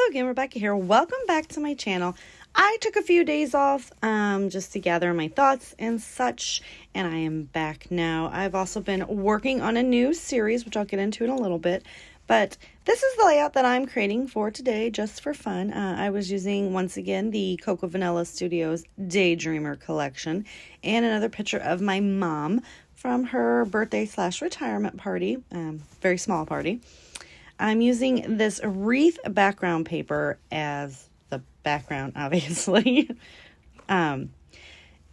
Hello again, Rebecca here. Welcome back to my channel. I took a few days off just to gather my thoughts and such, and I am back now. I've also been working on a new series, which I'll get into in a little bit, but this is the layout that I'm creating for today just for fun. I was using, once again, the Coco Vanilla Studios Daydreamer collection and another picture of my mom from her birthday/retirement party, very small party. I'm using this wreath background paper as the background, obviously. And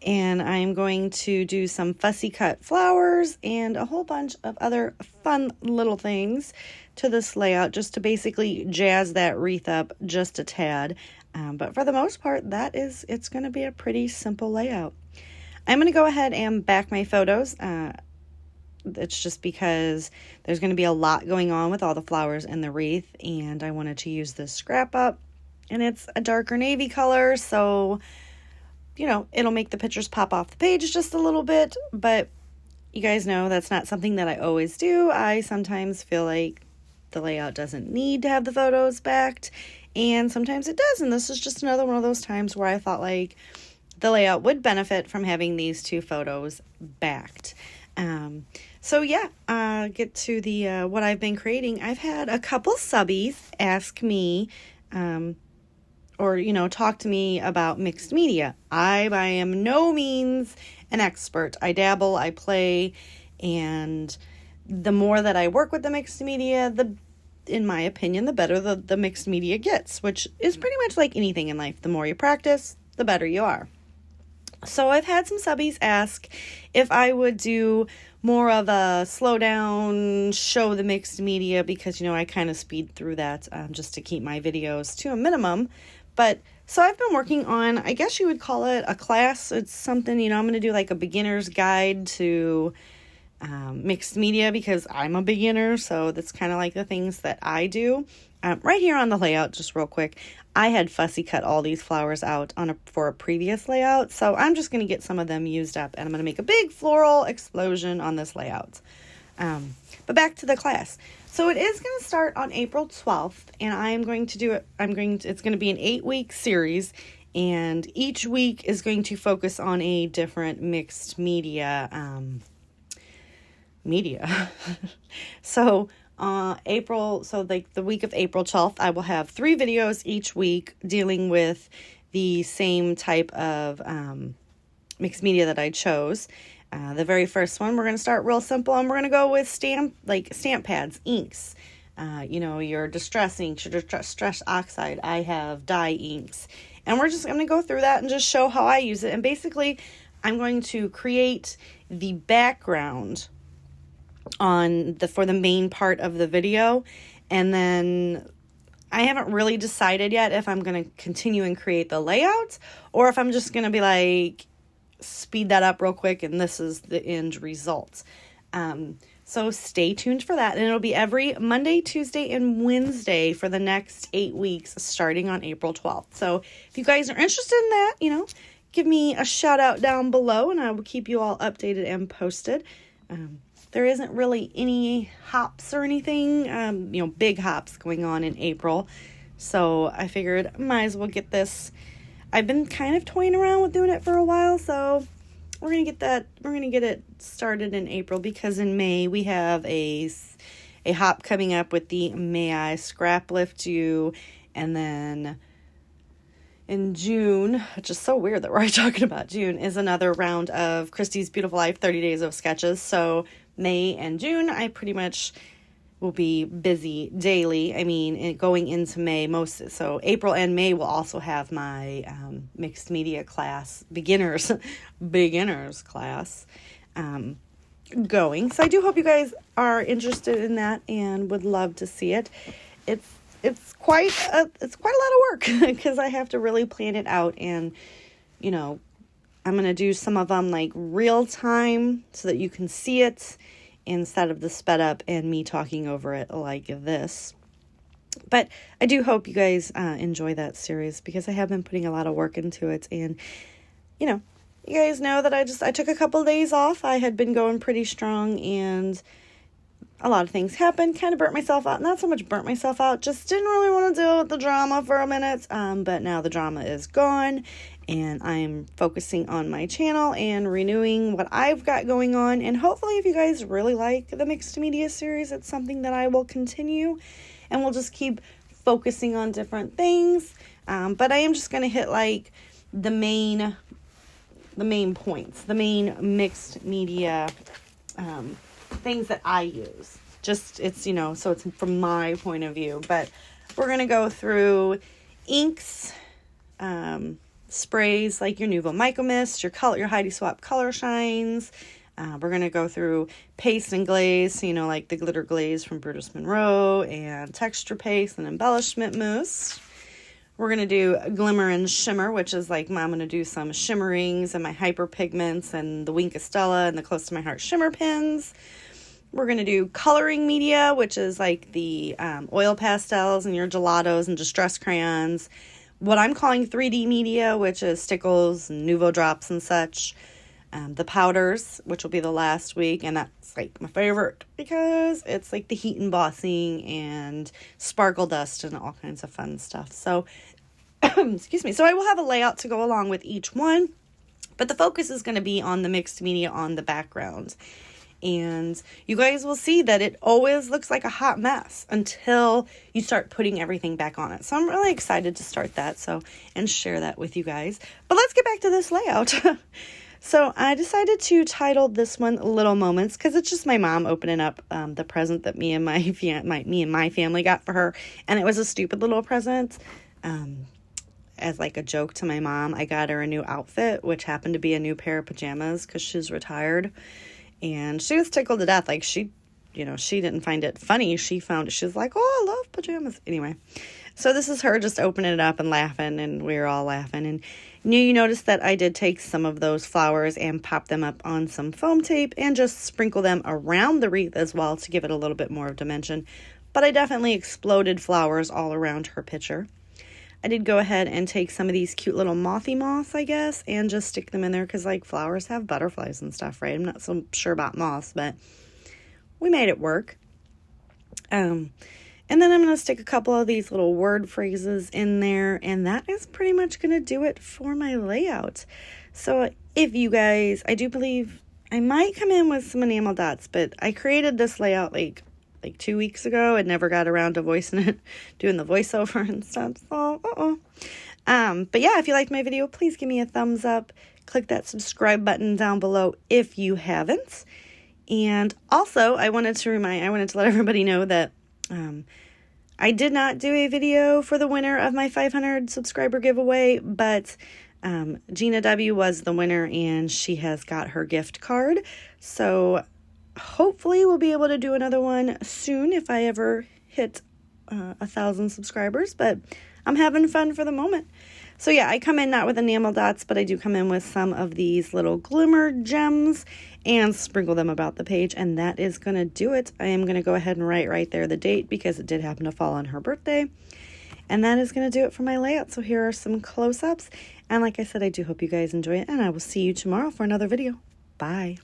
I'm going to do some fussy cut flowers and a whole bunch of other fun little things to this layout just to basically jazz that wreath up just a tad. But for the most part, it's going to be a pretty simple layout. I'm going to go ahead and back my photos. It's just because there's going to be a lot going on with all the flowers and the wreath, and I wanted to use this scrap up, and it's a darker navy color, so it'll make the pictures pop off the page just a little bit. But you guys know that's not something that I always do. I sometimes feel like the layout doesn't need to have the photos backed, and sometimes it does, and this is just another one of those times where I thought like the layout would benefit from having these two photos backed. So yeah, get to the what I've been creating. I've had a couple subbies ask me or talk to me about mixed media. I am no means an expert. I dabble, I play, and the more that I work with the mixed media, in my opinion, the better the mixed media gets, which is pretty much like anything in life. The more you practice, the better you are. So I've had some subbies ask if I would do more of a slow down, show the mixed media, because, I kind of speed through that just to keep my videos to a minimum. But so I've been working on, I guess you would call it a class. It's something, I'm going to do like a beginner's guide to mixed media because I'm a beginner. So that's kind of like the things that I do. Right here on the layout, just real quick, I had fussy cut all these flowers out for a previous layout, so I'm just going to get some of them used up, and I'm going to make a big floral explosion on this layout. But back to the class. So it is going to start on April 12th, and I am going to do it. It's going to be an 8-week series, and each week is going to focus on a different mixed media. So the week of April 12th, I will have 3 videos each week dealing with the same type of mixed media that I chose. The very first one, we're going to start real simple, and we're going to go with stamp pads, inks, your distress inks, your distress oxide. I have dye inks, and I'm going to go through that and just show how I use it. And basically, I'm going to create the background for the main part of the video, and then I haven't really decided yet if I'm going to continue and create the layout or if I'm just going to be like speed that up real quick and this is the end result. So stay tuned for that, and it'll be every Monday, Tuesday, and Wednesday for the next 8 weeks starting on April 12th. So if you guys are interested in that, give me a shout out down below and I will keep you all updated and posted. There isn't really any hops or anything, big hops going on in April. So I figured might as well get this. I've been kind of toying around with doing it for a while, so we're going to get it started in April, because in May we have a hop coming up with the May I Scrap Lift You, and then in June, which is so weird that we're already talking about June, is another round of Christy's Beautiful Life 30 Days of Sketches. So May and June, I pretty much will be busy daily. I mean, going into May, so April and May will also have my mixed media class, beginners class going. So I do hope you guys are interested in that and would love to see it. It's quite a lot of work because I have to really plan it out, and I'm going to do some of them like real time so that you can see it instead of the sped up and me talking over it like this. But I do hope you guys enjoy that series because I have been putting a lot of work into it. And, you guys know that I took a couple of days off. I had been going pretty strong, and a lot of things happened, kind of burnt myself out. Not so much burnt myself out, just didn't really want to deal with the drama for a minute. But now the drama is gone, and I'm focusing on my channel and renewing what I've got going on. And hopefully if you guys really like the mixed media series, it's something that I will continue, and we'll just keep focusing on different things. But I am just going to hit like the main points, the main mixed media things that I use. Just, it's, you know, so it's from my point of view. But we're going to go through inks, sprays like your Nuvo Micro Mist, your Heidi Swapp Color Shines. We're going to go through paste and glaze, you know, like the glitter glaze from Brutus Monroe, and texture paste and embellishment mousse. We're going to do glimmer and shimmer, which is like, I'm going to do some shimmerings and my hyper pigments and the Wink Estella and the Close to My Heart shimmer pins. We're going to do coloring media, which is like the oil pastels and your gelatos and distress crayons. What I'm calling 3D media, which is stickles and Nuvo drops and such. The powders, which will be the last week, and that's like my favorite because it's like the heat embossing and sparkle dust and all kinds of fun stuff. So, excuse me. So I will have a layout to go along with each one, but the focus is going to be on the mixed media on the background. And you guys will see that it always looks like a hot mess until you start putting everything back on it. So I'm really excited to start that and share that with you guys. But let's get back to this layout. So I decided to title this one Little Moments because it's just my mom opening up the present that me and my family got for her. And it was a stupid little present. As like a joke to my mom, I got her a new outfit, which happened to be a new pair of pajamas because she's retired. And she was tickled to death. Like she didn't find it funny. She was like, oh, I love pajamas. Anyway, so this is her just opening it up and laughing, and we were all laughing. And you noticed that I did take some of those flowers and pop them up on some foam tape and just sprinkle them around the wreath as well to give it a little bit more of dimension. But I definitely exploded flowers all around her picture. I did go ahead and take some of these cute little mothy moths, I guess, and just stick them in there because, like, flowers have butterflies and stuff, right? I'm not so sure about moths, but we made it work. And then I'm going to stick a couple of these little word phrases in there, and that is pretty much going to do it for my layout. So if you guys, I do believe I might come in with some enamel dots, but I created this layout like 2 weeks ago and never got around to voicing it, doing the voiceover and stuff. So, but yeah, if you liked my video, please give me a thumbs up. Click that subscribe button down below if you haven't. And also, I wanted to let everybody know that I did not do a video for the winner of my 500 subscriber giveaway, but Gina W was the winner and she has got her gift card. So hopefully we'll be able to do another one soon if I ever hit 1,000 subscribers, but I'm having fun for the moment. So yeah, I come in not with enamel dots, but I do come in with some of these little glimmer gems and sprinkle them about the page, and that is going to do it. I am going to go ahead and write right there the date because it did happen to fall on her birthday. And that is going to do it for my layout. So here are some close-ups. And like I said, I do hope you guys enjoy it, and I will see you tomorrow for another video. Bye.